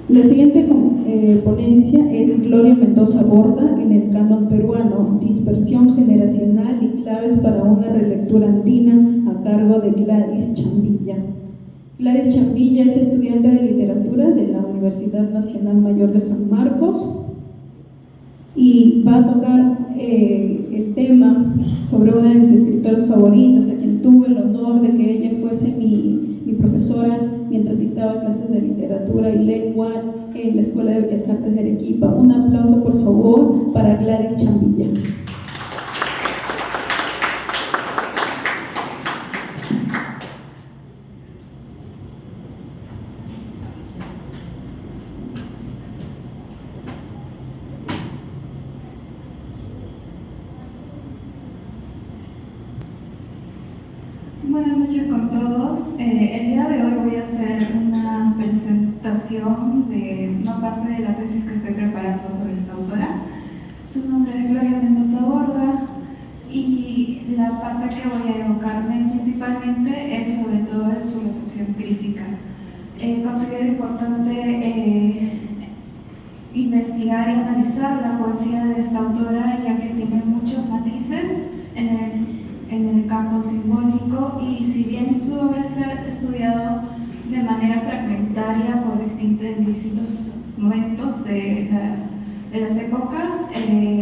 La siguiente ponencia es Gloria Mendoza Borda en el canon peruano, dispersión generacional y claves para una relectura andina, a cargo de Gladys Chambilla. Gladys Chambilla es estudiante de literatura de la Universidad Nacional Mayor de San Marcos y va a tocar el tema sobre una de mis escritoras favoritas, a quien tuve el honor de que ella fuese mi profesora mientras dictaba clases de literatura y lengua en la Escuela de Bellas Artes de Arequipa. Un aplauso, por favor, para Gladys Chambilla. Buenas noches con todos. El día de hoy voy a hacer una presentación de una parte de la tesis que estoy preparando sobre esta autora. Su nombre es Gloria Mendoza Borda y la parte que voy a evocarme principalmente es sobre todo su recepción crítica. Considero importante investigar y analizar la poesía de esta autora, ya que tiene muchos matices en el campo simbólico, y si bien su obra se ha estudiado de manera fragmentaria por distintos momentos de las épocas,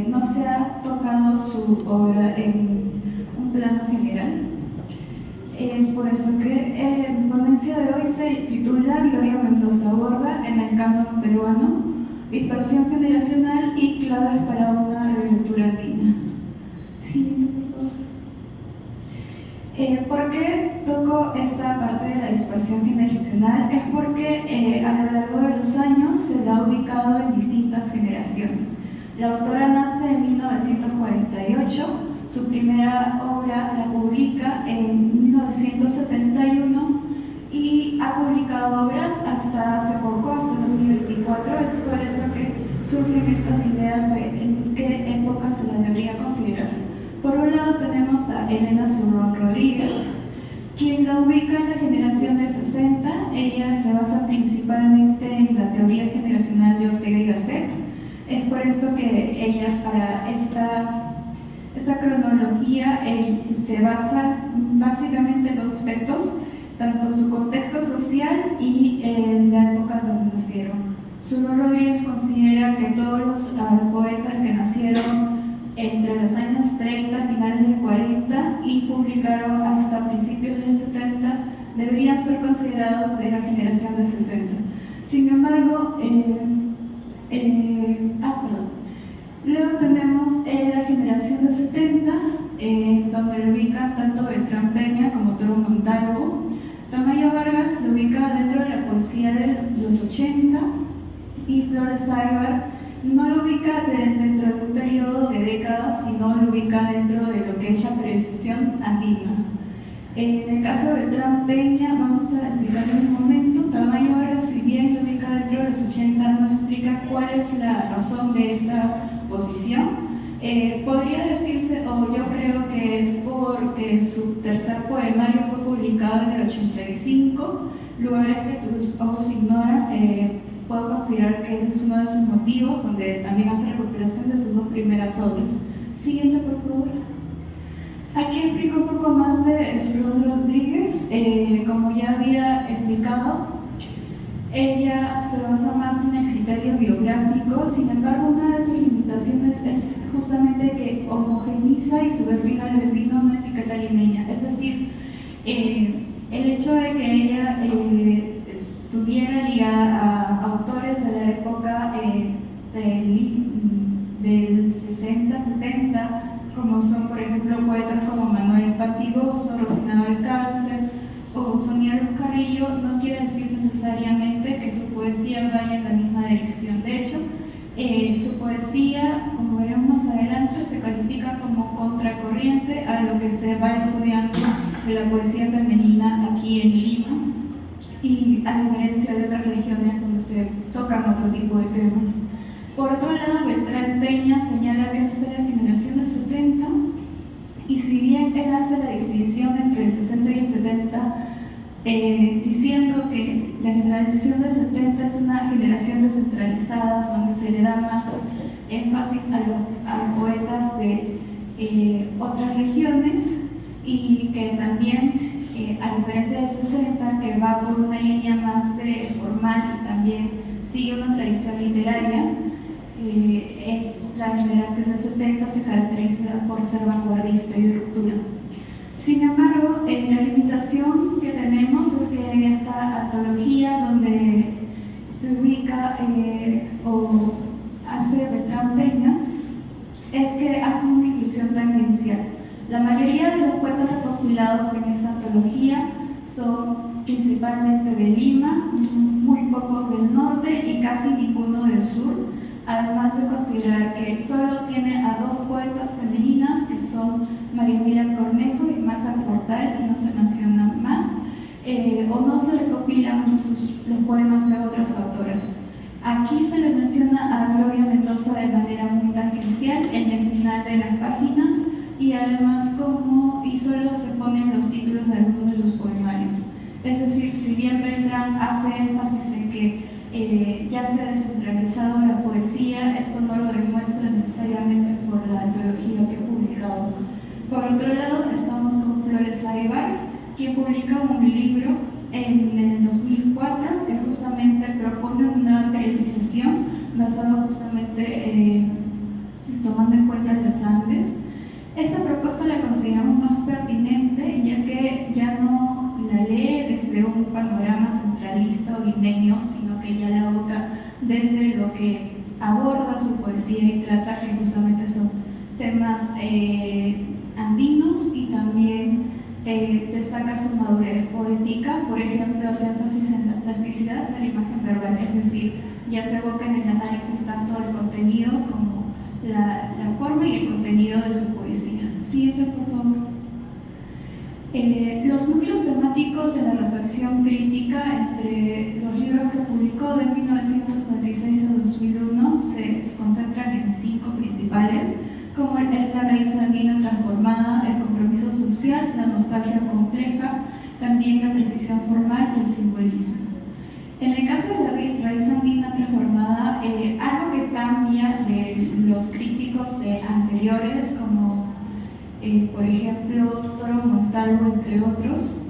no se ha tocado su obra en un plano general. Es por eso que mi ponencia de hoy se titula Gloria Mendoza Borda en el canon peruano, dispersión generacional y claves para una relectura andina. Sí, ¿por qué toco esta parte de la dispersión generacional? Es porque a lo largo de los años se la ha ubicado en distintas generaciones. La autora nace en 1948, su primera obra la publica en 1971 y ha publicado obras hasta hace poco, hasta 2024. Es por eso que surgen estas ideas de en qué época se la debería considerar. Por un lado tenemos a Elena Zurrón Rodríguez, quien la ubica en la generación del 60. Ella se basa principalmente en la teoría generacional de Ortega y Gasset. Es por eso que ella, para esta cronología, se basa básicamente en dos aspectos, tanto su contexto social y la época donde nacieron. Zurrón Rodríguez considera que todos los poetas que nacieron entre los años 30, finales del 40 y publicaron hasta principios del 70 deberían ser considerados de la generación del 60. Sin embargo, luego tenemos la generación del 70, donde lo ubican tanto Beltrán Peña como Toro Montalvo. Tamayo Vargas lo ubica dentro de la poesía de los 80 y Flores Aybar no lo ubica dentro de un periodo de décadas, sino lo ubica dentro de lo que es la periodización andina. En el caso de Beltrán Peña, vamos a explicarlo en un momento. Tamayo Vargas, si bien lo ubica dentro de los 80, no explica cuál es la razón de esta posición. Podría decirse, o yo creo que es porque su tercer poemario fue publicado en el 85, Lugares que tus ojos ignoran. Puedo considerar que ese es uno de sus motivos, donde también hace recopilación de sus dos primeras obras. Siguiente, por favor. Aquí explico un poco más de Zurrón Rodríguez. Como ya había explicado, ella se basa más en el criterio biográfico. Sin embargo, una de sus limitaciones es justamente que homogeniza y subordina al albino una etiqueta limeña. Es decir, el hecho de que ella estuviera ligada a autores de la época del 60-70, como son, por ejemplo, poetas como Manuel Patigoso, Rosina Valcárcel o Sonia Luz Carrillo, no quiere decir necesariamente que su poesía vaya en la misma dirección. De hecho, su poesía, como veremos más adelante, se califica como contracorriente a lo que se va estudiando de la poesía femenina aquí en Lima, y a diferencia de otras regiones donde se tocan otro tipo de temas. Por otro lado, Beltrán Peña señala que es de la generación del 70, y si bien él hace la distinción entre el 60 y el 70, diciendo que la generación del 70 es una generación descentralizada donde se le da más énfasis a poetas de otras regiones y que también, a diferencia del 60, que va por una línea más de formal y también sigue una tradición literaria, la generación del 70 se caracteriza por ser vanguardista y de ruptura. Sin embargo, la limitación que tenemos es que en esta antología donde se ubica o hace Beltrán Peña, es que hace una inclusión tangencial. La mayoría de los poetas recopilados en esta antología son principalmente de Lima, muy pocos del norte y casi ninguno del sur, además de considerar que solo tiene a 2 poetas femeninas, que son María Emilia Cornejo y Marta Portal, y no se mencionan más, o no se recopilan los poemas de otras autoras. Aquí se le menciona a Gloria Mendoza de manera muy tangencial en el final de las páginas, y además y solo se ponen los títulos de algunos de sus poemarios. Es decir, si bien Beltrán hace énfasis en que ya se ha descentralizado la poesía, esto no lo demuestra necesariamente por la antología que ha publicado. Por otro lado, estamos con Flores Aybar, quien publica un libro en el 2004 que justamente propone una periodización basada justamente tomando en cuenta los Andes. Esta propuesta la consideramos más pertinente, ya que ya no la lee desde un panorama centralista o limeño, sino que ya la aboca desde lo que aborda su poesía y trata, que justamente son temas andinos, y también destaca su madurez poética. Por ejemplo, hace énfasis en la plasticidad de la imagen verbal, es decir, ya se evoca en el análisis tanto del contenido como la forma y el contenido de su poesía. Siguiente, por favor. Los núcleos temáticos en la recepción crítica entre los libros que publicó de 1996 a 2001 se concentran en 5 principales, como es la raíz andina transformada, el compromiso social, la nostalgia compleja, también la precisión formal y el simbolismo. En el caso de la raíz andina transformada, algo que cambia de los críticos de anteriores, como por ejemplo Toro Montalvo, entre otros,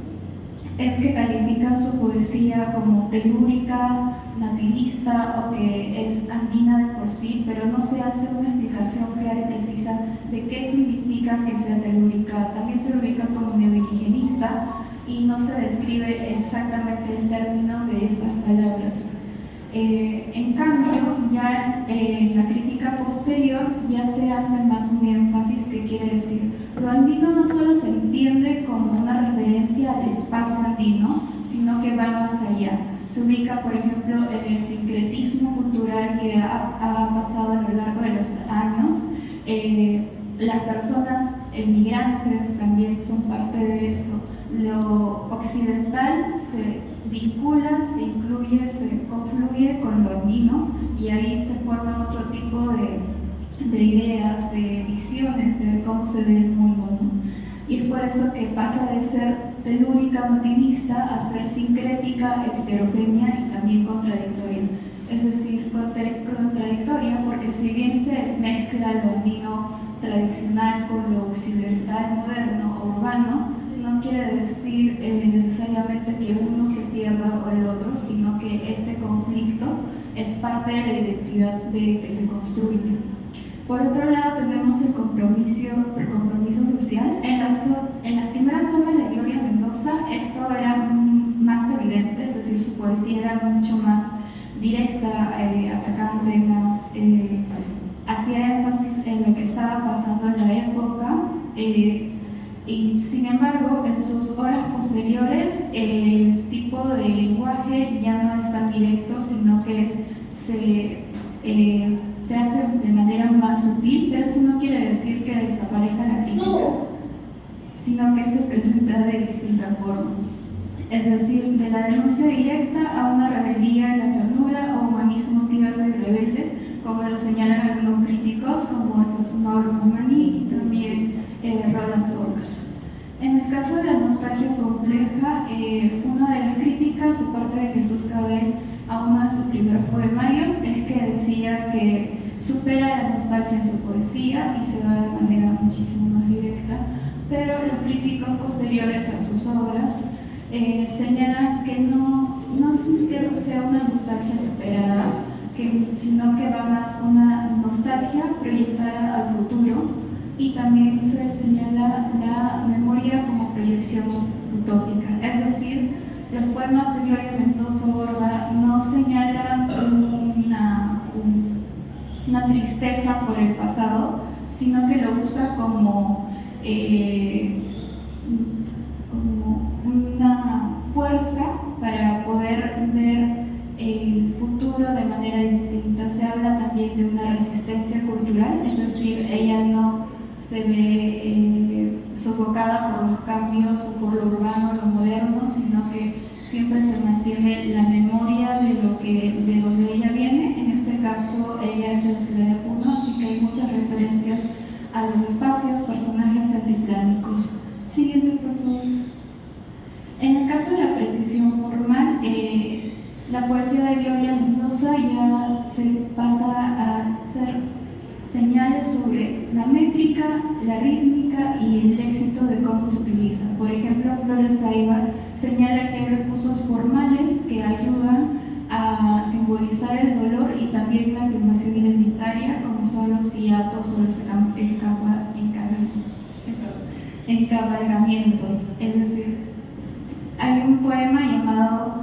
es que califican su poesía como telúrica, nativista o que es andina de por sí, pero no se hace una explicación clara y precisa de qué significa que sea telúrica. También se lo ubica como neoindigenista y no se describe exactamente el término de estas palabras. En cambio, ya en la crítica posterior ya se hace más un énfasis que quiere decir: lo andino no solo se entiende como una referencia al espacio andino, sino que va más allá. Se ubica, por ejemplo, en el sincretismo cultural que ha pasado a lo largo de los años. Las personas emigrantes también son parte de esto. Lo occidental se vincula, se incluye, se confluye con lo andino, y ahí se forman otro tipo de ideas, de visiones de cómo se ve el mundo, ¿no? Y es por eso que pasa de ser telúrica, nativista, a ser sincrética, heterogénea y también contradictoria. Es decir, contradictoria porque si bien se mezcla lo andino tradicional con lo occidental, moderno o urbano, no quiere decir necesariamente que uno se pierda o el otro, sino que este conflicto es parte de la identidad que se construye. Por otro lado, tenemos el compromiso social. En las primeras obras de Gloria Mendoza esto era más evidente, es decir, su poesía era mucho más directa, atacante, más hacía énfasis en lo que estaba pasando en la época. Y sin embargo, en sus obras posteriores, el tipo de lenguaje ya no es tan directo, sino que se hace de manera más sutil, pero eso no quiere decir que desaparezca la crítica, sino que se presenta de distinta forma. Es decir, de la denuncia directa a una rebeldía en la ternura o humanismo tierno y rebelde, como lo señalan algunos críticos, como el caso Mauro Mamani y también Roland Fox. En el caso de la nostalgia compleja, una de las críticas de parte de Jesús él a uno de sus primeros poemarios es que decía que supera la nostalgia en su poesía y se va de manera muchísimo más directa, pero los críticos posteriores a sus obras señalan que no es que sea una nostalgia superada, sino que va más una nostalgia proyectada al futuro, y también se señala la memoria como proyección utópica. Es decir, los poemas de Gloria Mendoza Borda no señalan una tristeza por el pasado, sino que lo usa como una fuerza para poder ver el futuro de manera distinta. Se habla también de una resistencia cultural, es decir, ella no se ve sofocada por los cambios o por lo urbano, lo moderno, sino que siempre se mantiene la memoria de donde ella viene. En este caso, ella es de la ciudad de Puno, así que hay muchas referencias a los espacios, personajes altiplánicos. Siguiente, por favor. En el caso de la precisión formal, la poesía de Gloria Mendoza ya se pasa a hacer señales sobre la métrica, la rítmica y el léxico de cómo se utiliza. Por ejemplo, Flores Saibar señala que hay recursos formales que ayudan a simbolizar el dolor y también la afirmación identitaria, como son los hiatos o los encabalgamientos. Es decir, hay un poema llamado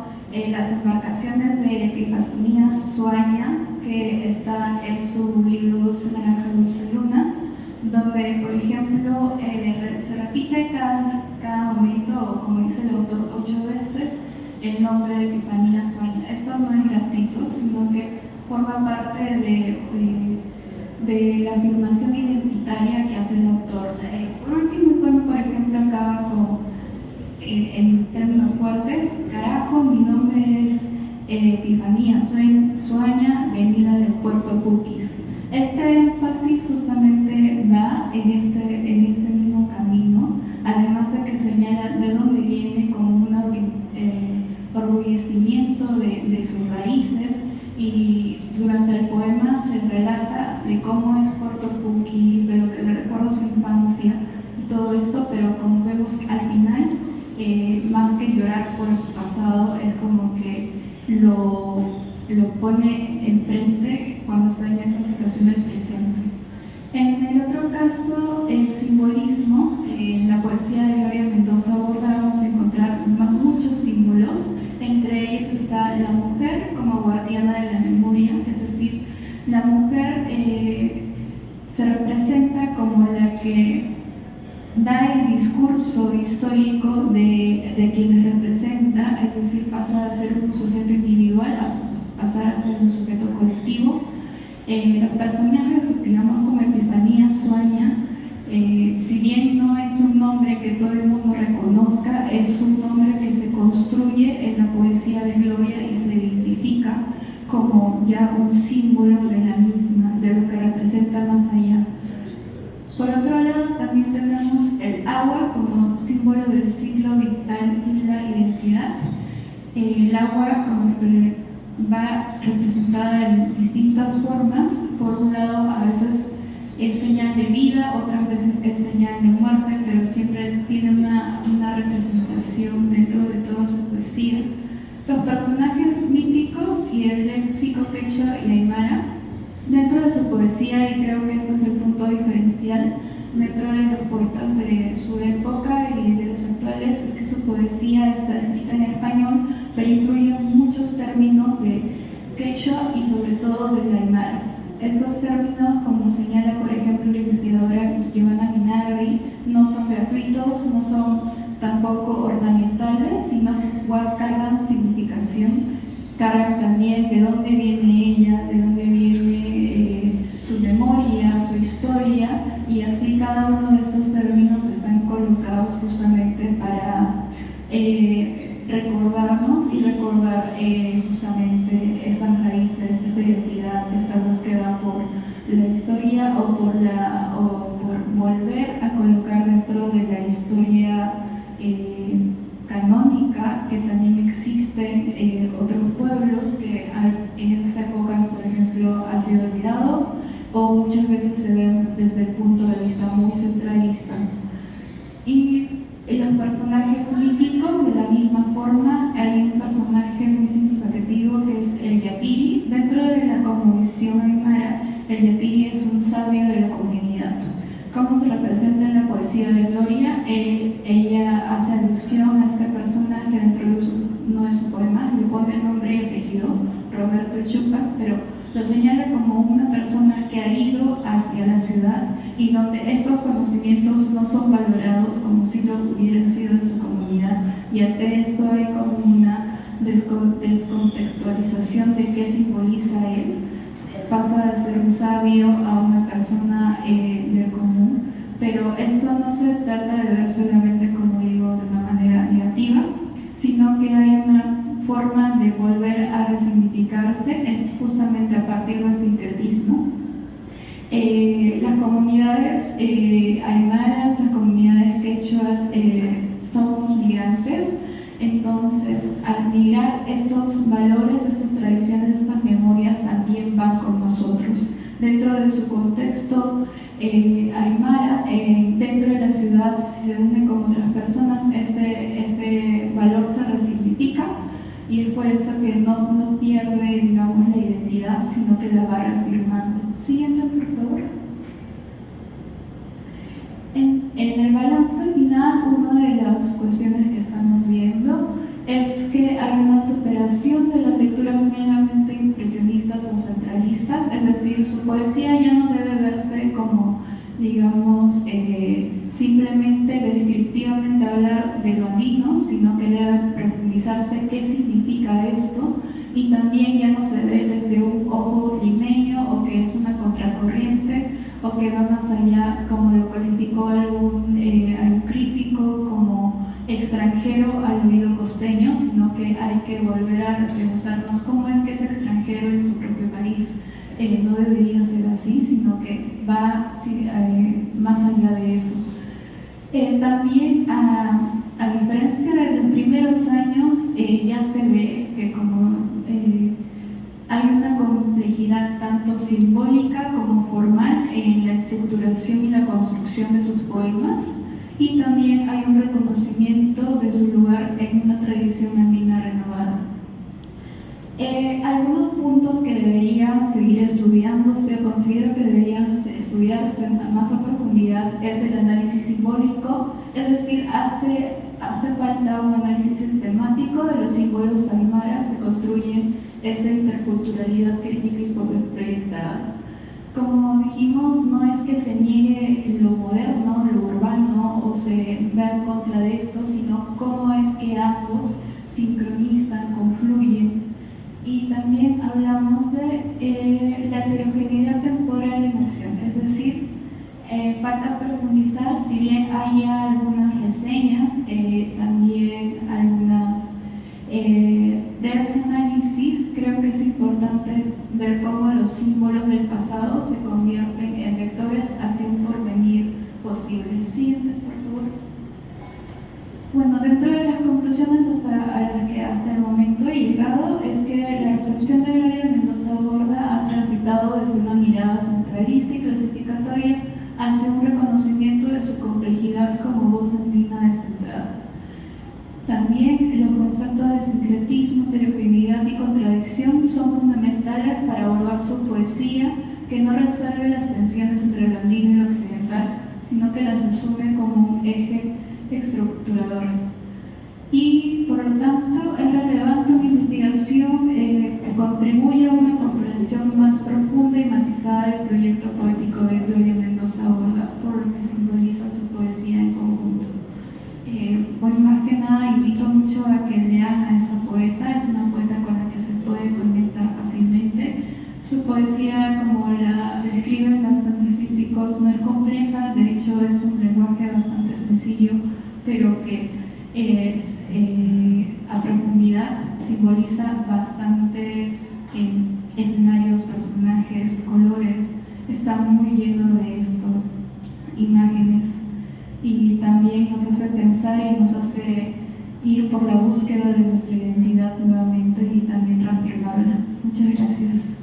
Las embarcaciones de Epifania Suaña, que está en su libro Dulce Naranja, Dulce Luna, donde, por ejemplo, se repite cada momento, o como dice el autor, 8 veces, el nombre de Epifania Suaña. Esto no es gratuito, sino que forma parte de la afirmación identitaria que hace el autor. Por último, el poema, por ejemplo, acaba con, en términos fuertes: carajo, mi nombre es Epifanía Suaña, venida del puerto Puquis. Este énfasis justamente va en este mismo camino, además de que señala de dónde viene como un orgullecimiento de sus raíces, y durante el poema se relata de cómo es Puerto Puquis, de lo que le recuerda su infancia y todo esto, pero como vemos al final, más que llorar por su pasado, es como que lo pone enfrente cuando está en esta situación del presente. En el otro caso, el simbolismo, en la poesía de Gloria Mendoza Borda vamos a encontrar muchos símbolos. Entre ellos está la mujer como guardiana de la memoria, es decir, la mujer se representa como la que da el discurso histórico de quienes representa, es decir, pasa a ser un sujeto individual a pasar a ser un sujeto colectivo. Los personajes, digamos, como Epifanía Suaña, si bien no es un nombre que todo el mundo reconozca, es un nombre que se construye en la poesía de Gloria y se identifica como ya un símbolo de la misma, de lo que representa más allá. Por otro lado, también tenemos el agua como símbolo del ciclo vital y la identidad. El agua va representada en distintas formas. Por un lado, a veces es señal de vida, otras veces es señal de muerte, pero siempre tiene una representación dentro de toda su poesía. Los personajes míticos y el léxico quechua y aymara dentro de su poesía, y creo que este es el punto diferencial dentro de los poetas de su época y de los actuales, es que su poesía está escrita en español, pero incluye muchos términos de quechua y sobre todo del aymara. Estos términos, como señala por ejemplo la investigadora Giovanna Minardi, no son gratuitos, no son tampoco ornamentales, sino que cargan significación, cargan también de dónde viene ella, de dónde viene su memoria, su historia, y así cada uno de estos términos están colocados justamente para recordarnos y recordar justamente estas raíces, esta identidad, esta búsqueda por la historia o por volver a colocar dentro de la historia canónica que también existen otros pueblos tradición aymara, el yatiri es un sabio de la comunidad. ¿Cómo se representa en la poesía de Gloria? Ella hace alusión a este personaje dentro de uno de sus poemas, le pone nombre y apellido, Roberto Chupas, pero lo señala como una persona que ha ido hacia la ciudad y donde estos conocimientos no son valorados como si lo hubieran sido en su comunidad, y ante esto hay como una descontextualización de qué simboliza él. Pasa de ser un sabio a una persona del común, pero esto no se trata de ver solamente, como digo, de una manera negativa, sino que hay una forma de volver a resignificarse, es justamente a partir del sincretismo. Las comunidades aymaras, las comunidades quechuas, somos migrantes. Entonces, al migrar, estos valores, estas tradiciones, estas memorias también van con nosotros. Dentro de su contexto aymara, dentro de la ciudad, si se une con otras personas, este valor se resignifica, y es por eso que no pierde, digamos, la identidad, sino que la va reafirmando. Siguiente, por favor. En el balance final, una de las cuestiones que estamos viendo es que hay una superación de las lecturas meramente impresionistas o centralistas, es decir, su poesía ya no debe verse como, digamos, simplemente descriptivamente hablar de lo andino, sino que debe profundizarse qué significa esto, y también ya no se ve desde un ojo limeño o que es una contracorriente o que va más allá, como lo calificó algún crítico, como extranjero al oído costeño, sino que hay que volver a preguntarnos cómo es que es extranjero en tu propio país. No debería ser así, sino que va más allá de eso. También, a diferencia de los primeros años, ya se ve que como hay una complejidad tanto simbólica como formal en la estructuración y la construcción de sus poemas, y también hay un reconocimiento de su lugar en una tradición andina renovada. Algunos puntos que deberían seguir estudiándose, considero que deberían estudiarse más a profundidad, es el análisis simbólico, es decir, hace falta un análisis sistemático de los símbolos aymaras que construyen esta interculturalidad crítica y proyectada. Como dijimos, no es que se niegue lo moderno, lo urbano o se vea en contra de esto, sino cómo es que ambos sincronizan, confluyen. Y también hablamos de la heterogeneidad temporal en acción, es decir, falta profundizar, si bien hay ya algunas reseñas, también algunas breves análisis, creo que es importante ver cómo los símbolos del pasado se convierten en vectores hacia un porvenir posible. Siguiente, por favor. Bueno, dentro de las conclusiones a las que hasta el momento he llegado es que la recepción de Gloria Mendoza Borda ha transitado desde una mirada centralista y clasificatoria hacia un reconocimiento de su complejidad como voz andina descentrada. También los conceptos de sincretismo, heterogeneidad y contradicción son fundamentales para abordar su poesía, que no resuelve las tensiones entre lo andino y lo occidental, sino que las asume como un eje estructurador. Y por lo tanto es relevante una investigación que contribuya a una comprensión más profunda y matizada del proyecto poético de Gloria Mendoza Borda, por lo que simboliza su poesía en conjunto. Bueno, más que nada invito mucho a que lean a esta poeta, es una poeta con la que se puede conectar fácilmente. Su poesía, como la describen bastantes críticos, no es compleja, de hecho es un lenguaje bastante sencillo, pero que es a profundidad, simboliza bastantes escenarios, personajes, colores, está muy lleno de estas imágenes y también nos hace pensar y nos hace ir por la búsqueda de nuestra identidad nuevamente y también reafirmarla. Muchas gracias.